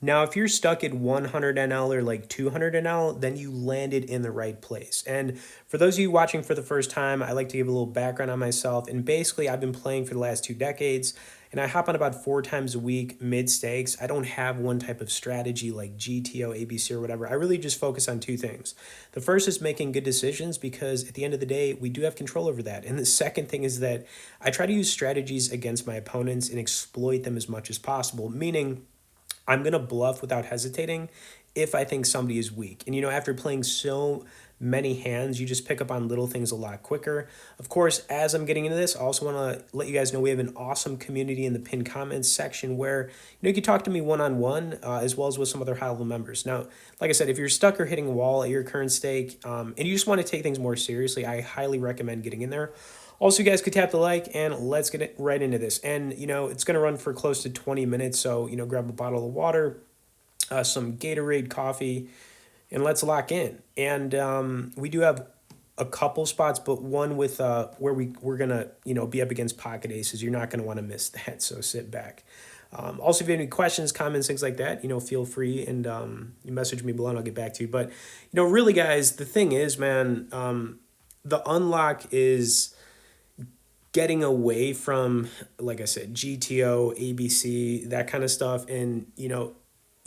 Now, if you're stuck at 100 NL or like 200 NL, then you landed in the right place. And for those of you watching for the first time, I like to give a little background on myself. And basically, I've been playing for the last 2 decades, and I hop on about 4 times a week mid stakes. I don't have one type of strategy like GTO, ABC, or whatever. I really just focus on two things. The first is making good decisions because at the end of the day, we do have control over that. And the second thing is that I try to use strategies against my opponents and exploit them as much as possible, meaning I'm going to bluff without hesitating if I think somebody is weak. And, after playing so many hands, you just pick up on little things a lot quicker. Of course, as I'm getting into this, I also want to let you guys know we have an awesome community in the pinned comments section where, you can talk to me one-on-one as well as with some other high-level members. Now, like I said, if you're stuck or hitting a wall at your current stake and you just want to take things more seriously, I highly recommend getting in there. Also, you guys could tap the like and let's get it right into this. And, it's going to run for close to 20 minutes. So, grab a bottle of water, some Gatorade coffee, and let's lock in. And we do have a couple spots, but one with where we're going to, be up against pocket aces. You're not going to want to miss that. So sit back. Also, if you have any questions, comments, things like that, feel free and you message me below and I'll get back to you. But, really, guys, the thing is, man, the unlock is getting away from, like I said, GTO, ABC, that kind of stuff. And, you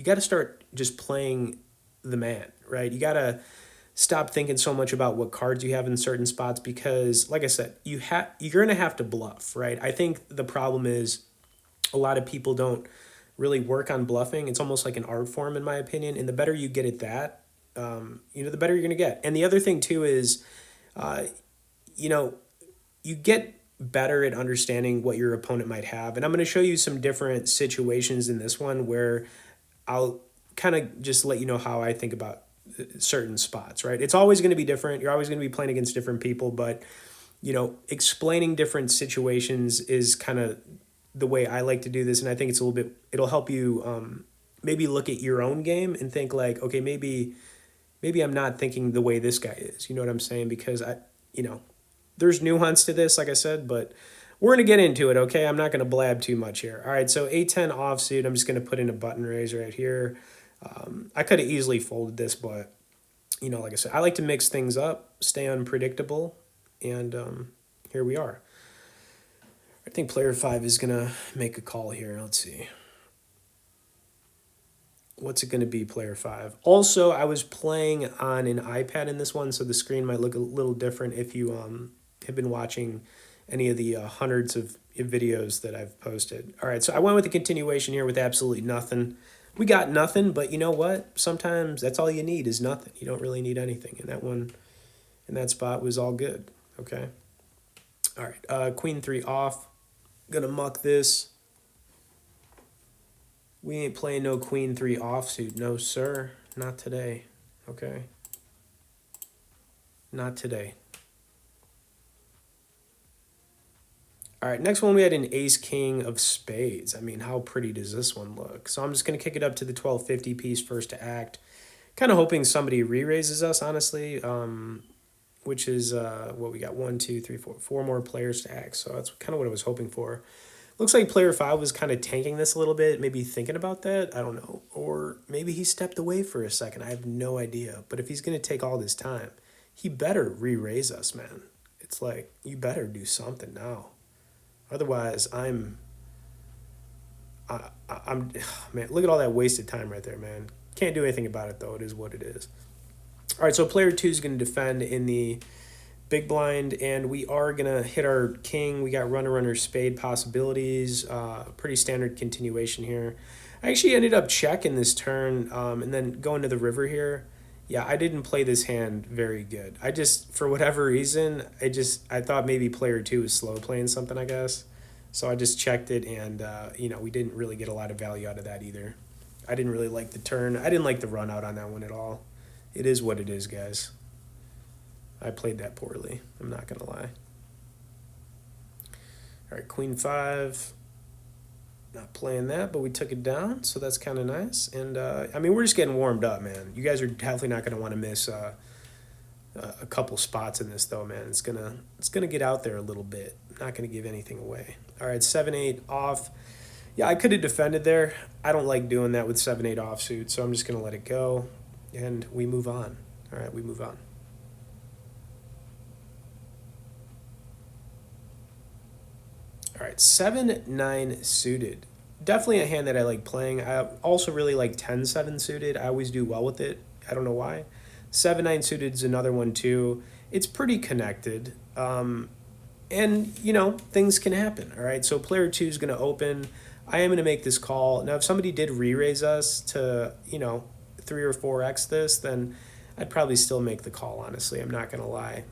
got to start just playing the man, right? You got to stop thinking so much about what cards you have in certain spots because, like I said, you're going to have to bluff, right? I think the problem is a lot of people don't really work on bluffing. It's almost like an art form, in my opinion. And the better you get at that, the better you're going to get. And the other thing, too, is, you know, you get better at understanding what your opponent might have. And I'm going to show you some different situations in this one where I'll kind of just let you know how I think about certain spots, right? It's always going to be different. You're always going to be playing against different people, but explaining different situations is kind of the way I like to do this. And I think it's a little bit, it'll help you maybe look at your own game and think like, okay, maybe I'm not thinking the way this guy is. You know what I'm saying? Because there's nuance to this, like I said, but we're going to get into it, okay? I'm not going to blab too much here. All right, so A10 offsuit, I'm just going to put in a button raise right here. I could have easily folded this, but, like I said, I like to mix things up, stay unpredictable, and here we are. I think player 5 is going to make a call here. Let's see. What's it going to be, player 5? Also, I was playing on an iPad in this one, so the screen might look a little different if you have been watching any of the hundreds of videos that I've posted. All right, so I went with the continuation here with absolutely nothing. We got nothing, but you know what? Sometimes that's all you need is nothing. You don't really need anything. And that one, in that spot, was all good. Okay. All right, queen 3 off. Gonna muck this. We ain't playing no queen 3 offsuit. No, sir. Not today. Okay. Not today. All right, next one we had an ace king of spades. I mean, how pretty does this one look? So I'm just going to kick it up to the 1250 piece first to act. Kind of hoping somebody re-raises us, honestly, which is what we got, 1, 2, 3, 4, 4 more players to act. So that's kind of what I was hoping for. Looks like player 5 was kind of tanking this a little bit, maybe thinking about that. I don't know. Or maybe he stepped away for a second. I have no idea. But if he's going to take all this time, he better re-raise us, man. It's like, you better do something now. Otherwise, I'm man, look at all that wasted time right there, man. Can't do anything about it, though. It is what it is. All right, so player 2 is going to defend in the big blind, and we are going to hit our king. We got runner, spade possibilities. Pretty standard continuation here. I actually ended up checking this turn and then going to the river here. Yeah, I didn't play this hand very good. I just, for whatever reason, I thought maybe player 2 was slow playing something, I guess. So I just checked it, and, we didn't really get a lot of value out of that either. I didn't really like the turn. I didn't like the run out on that one at all. It is what it is, guys. I played that poorly. I'm not going to lie. All right, queen 5. Not playing that, but we took it down, so that's kind of nice. And, I mean, we're just getting warmed up, man. You guys are definitely not going to want to miss a couple spots in this, though, man. It's gonna get out there a little bit. Not going to give anything away. All right, 7-8 off. Yeah, I could have defended there. I don't like doing that with 7-8 offsuit, so I'm just going to let it go, and we move on. All right, we move on. All right, 7-9 suited. Definitely a hand that I like playing. I also really like 10-7 suited. I always do well with it. I don't know why. 7-9 suited is another one too. It's pretty connected. And, you know, things can happen. All right, so player two is going to open. I am going to make this call. Now, if somebody did re-raise us to, you know, 3 or 4x this, then I'd probably still make the call, honestly. I'm not going to lie.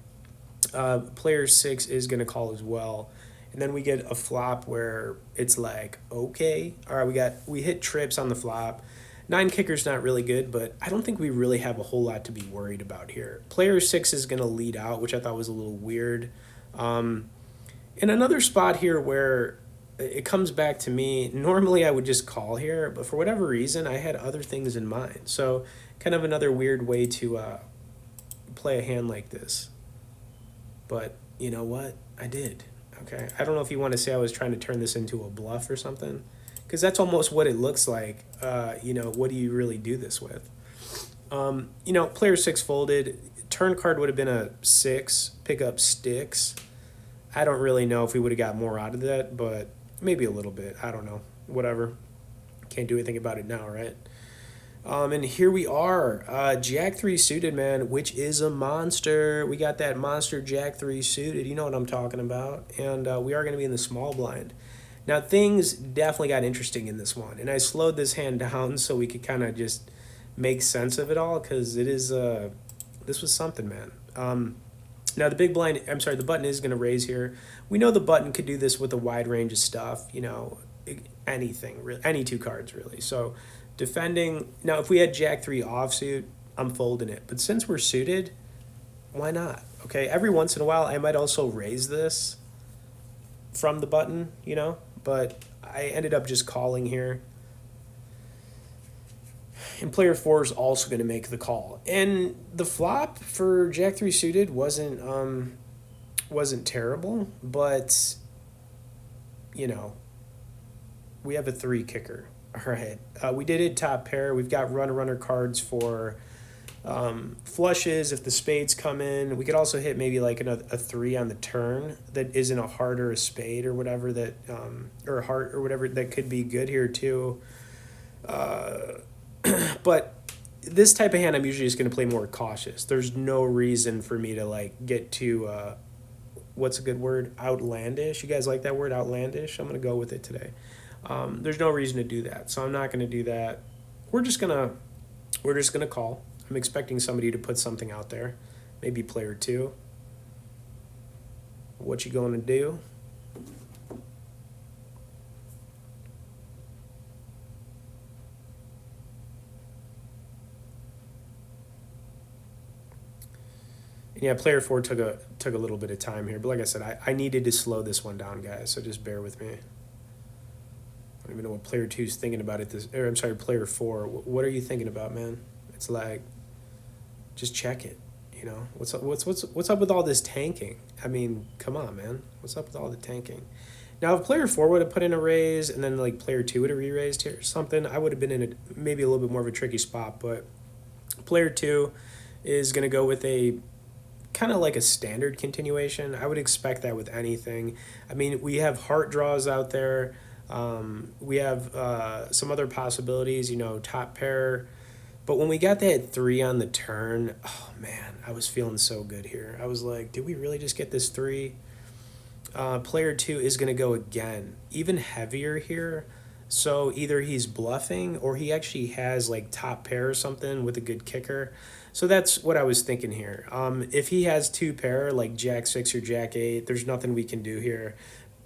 Player six is going to call as well. And then we get a flop where it's like, okay, all right, we hit trips on the flop. Nine kicker's not really good, but I don't think we really have a whole lot to be worried about here. Player six is going to lead out, which I thought was a little weird. In another spot here where it comes back to me, normally I would just call here, but for whatever reason, I had other things in mind. So kind of another weird way to play a hand like this. But you know what? I did. Okay. I don't know if you want to say I was trying to turn this into a bluff or something, because that's almost what it looks like. You know, what do you really do this with? You know, player six folded. Turn card would have been a six. Pick up sticks. I don't really know if we would have got more out of that, but maybe a little bit. I don't know. Whatever. Can't do anything about it now, right? And here we are, Jack 3 suited, man, which is a monster. We got that monster Jack 3 suited. You know what I'm talking about. And we are going to be in the small blind. Now, things definitely got interesting in this one. And I slowed this hand down so we could kind of just make sense of it all, because it is, this was something, man. Now, the big blind, I'm sorry, the button is going to raise here. We know the button could do this with a wide range of stuff, you know, anything, really, any two cards, really. So, defending, now if we had Jack 3 offsuit, I'm folding it. But since we're suited, why not? Okay, every once in a while, I might also raise this from the button, you know, but I ended up just calling here. And player four is also going to make the call. And the flop for Jack 3 suited wasn't terrible, but you know, we have a 3 kicker. All right. We did it top pair. We've got runner cards for flushes if the spades come in. We could also hit maybe like a 3 on the turn that isn't a heart or a spade or whatever that, or a heart or whatever that could be good here too. But this type of hand, I'm usually just going to play more cautious. There's no reason for me to like get to, what's a good word? Outlandish. You guys like that word, outlandish? I'm going to go with it today. There's no reason to do that, so I'm not going to do that. We're just gonna call. I'm expecting somebody to put something out there, maybe player two. What you going to do? Yeah, player four took a little bit of time here, but like I said, I needed to slow this one down, guys. So just bear with me. I don't even know what player two is thinking about it. I'm sorry, player four. What are you thinking about, man? It's like, just check it. You know, what's up? What's up with all this tanking? I mean, come on, man. What's up with all the tanking? Now, if player four would have put in a raise and then like player two would have re-raised here or something, I would have been in maybe a little bit more of a tricky spot. But player two is going to go with a kind of like a standard continuation. I would expect that with anything. I mean, we have heart draws out there. We have some other possibilities, you know, top pair. But when we got that 3 on the turn, oh man, I was feeling so good here. I was like, did we really just get this 3? Player 2 is going to go again, even heavier here. So either he's bluffing or he actually has like top pair or something with a good kicker. So that's what I was thinking here. If he has 2 pair, like Jack 6 or Jack 8, there's nothing we can do here.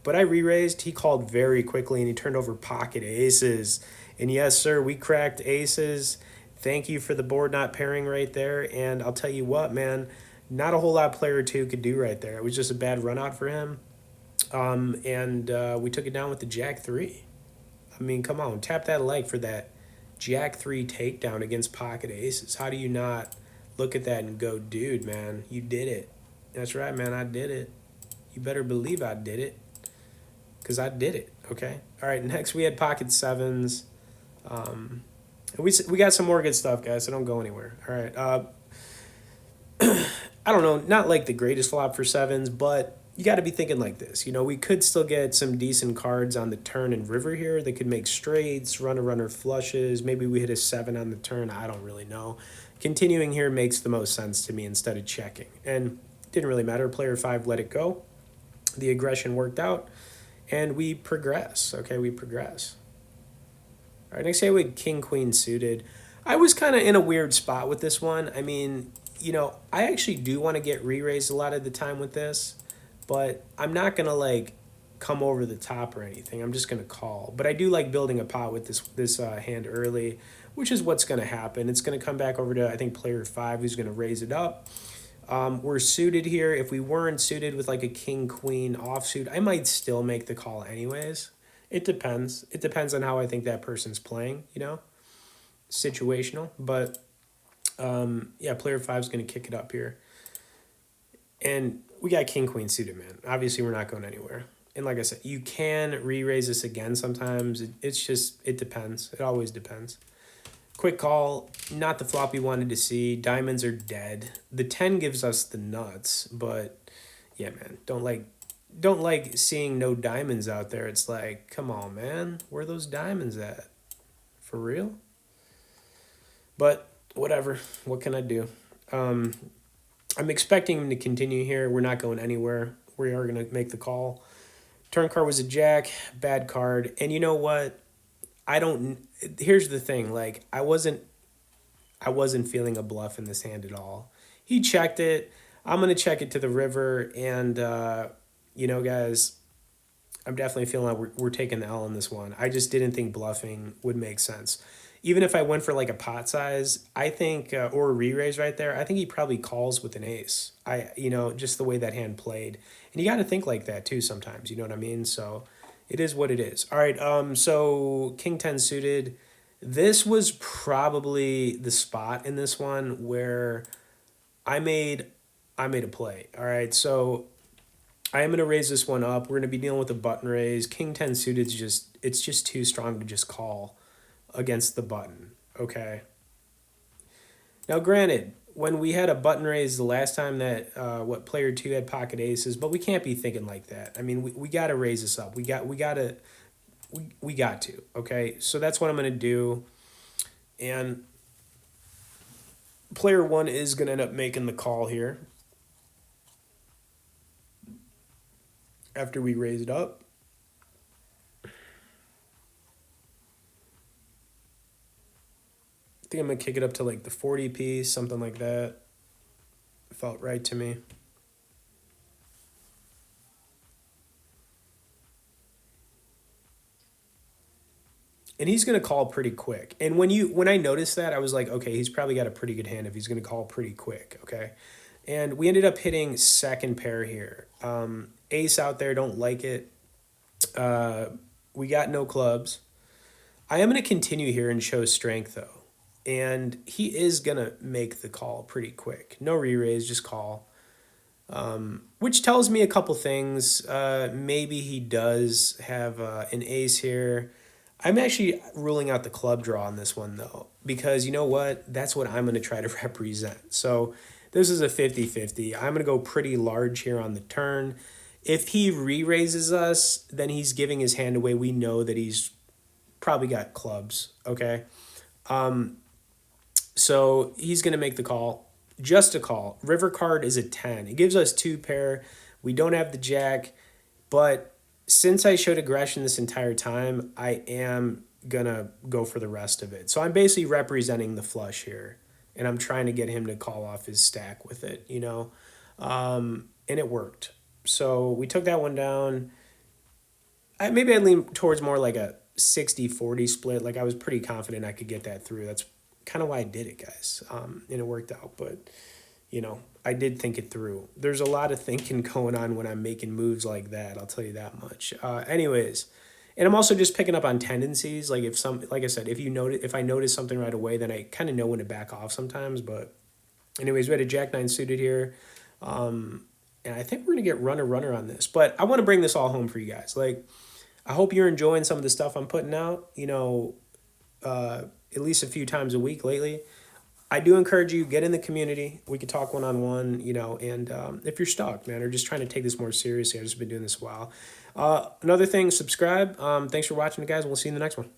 But I re-raised. He called very quickly, and he turned over pocket aces. And yes, sir, we cracked aces. Thank you for the board not pairing right there. And I'll tell you what, man, not a whole lot player 2 could do right there. It was just a bad run out for him. And we took it down with the Jack 3. I mean, come on, tap that like for that Jack 3 takedown against pocket aces. How do you not look at that and go, dude, man, you did it. That's right, man, I did it. You better believe I did it. because I did it. Okay. All right. Next, we had pocket sevens. We got some more good stuff, guys. So don't go anywhere. All right. I don't know. Not like the greatest flop for sevens, but you got to be thinking like this. You know, we could still get some decent cards on the turn and river here. They could make straights, runner flushes. Maybe we hit a seven on the turn. I don't really know. Continuing here makes the most sense to me instead of checking. And didn't really matter. Player five let it go. The aggression worked out, and we progress. Okay, we progress. All right, next hand with king queen suited. I was kind of in a weird spot with this one. I mean, you know, I actually do want to get re-raised a lot of the time with this, but I'm not gonna like come over the top or anything. I'm just gonna call. But I do like building a pot with this hand early, which is what's gonna happen. It's gonna come back over to I think player five who's gonna raise it up. We're suited here. If we weren't suited with like a king queen offsuit, I might still make the call anyways. It depends. It depends on how I think that person's playing. You know, situational. But yeah, player five is going to kick it up here. And we got king queen suited, man. Obviously, we're not going anywhere. And like I said, you can re-raise this again sometimes. It's just, it depends. It always depends. Quick call, not the flop we wanted to see. Diamonds are dead. The 10 gives us the nuts, but yeah, man, don't like seeing no diamonds out there. It's like, come on, man, where are those diamonds at? For real? But whatever, what can I do? I'm expecting him to continue here. We're not going anywhere. We are going to make the call. Turn card was a jack, bad card. And you know what? I don't, here's the thing, like, I wasn't feeling a bluff in this hand at all. He checked it. I'm going to check it to the river. And, you know, guys, I'm definitely feeling like we're taking the L on this one. I just didn't think bluffing would make sense. Even if I went for like a pot size, I think, or a re-raise right there, I think he probably calls with an ace. You know, just the way that hand played. And you got to think like that too sometimes, you know what I mean? So it is what it is. All right, so king 10 suited. This was probably the spot in this one where I made I made a play. All right, so I am going to raise this one up. We're going to be dealing with a button raise. King 10 suited is just, it's just too strong to just call against the button. Okay. Now, granted, when we had a button raise the last time that what player two had pocket aces, but we can't be thinking like that. I mean, we got to raise this up. We got to. Okay, so that's what I'm going to do, and player one is going to end up making the call here after we raise it up. I think I'm going to kick it up to like the 40 piece, something like that. Felt right to me. And he's going to call pretty quick. And when I noticed that, I was like, okay, he's probably got a pretty good hand if he's going to call pretty quick, okay? And we ended up hitting second pair here. Ace out there, don't like it. We got no clubs. I am going to continue here and show strength, though. And he is going to make the call pretty quick. No re-raise, just call. Which tells me a couple things. Maybe he does have an ace here. I'm actually ruling out the club draw on this one, though, because you know what? That's what I'm going to try to represent. So this is a 50-50. I'm going to go pretty large here on the turn. If he re-raises us, then he's giving his hand away. We know that he's probably got clubs, okay? So he's going to make the call. Just a call. River card is a 10. It gives us two pair. We don't have the jack, but since I showed aggression this entire time, I am going to go for the rest of it. So I'm basically representing the flush here, and I'm trying to get him to call off his stack with it, you know? And it worked. So we took that one down. Maybe I lean towards more like a 60-40 split. Like I was pretty confident I could get that through. That's kind of why I did it, guys. And it worked out, but you know, I did think it through. There's a lot of thinking going on when I'm making moves like that. I'll tell you that much. Anyways, and I'm also just picking up on tendencies. Like like I said, if I notice something right away, then I kind of know when to back off sometimes. But anyways, we had a jack nine suited here. And I think we're going to get runner on this, but I want to bring this all home for you guys. Like, I hope you're enjoying some of the stuff I'm putting out, at least a few times a week lately. I do encourage you, get in the community. We could talk one-on-one, and if you're stuck, man, or just trying to take this more seriously, I've just been doing this a while. Another thing, subscribe. Thanks for watching, guys. We'll see you in the next one.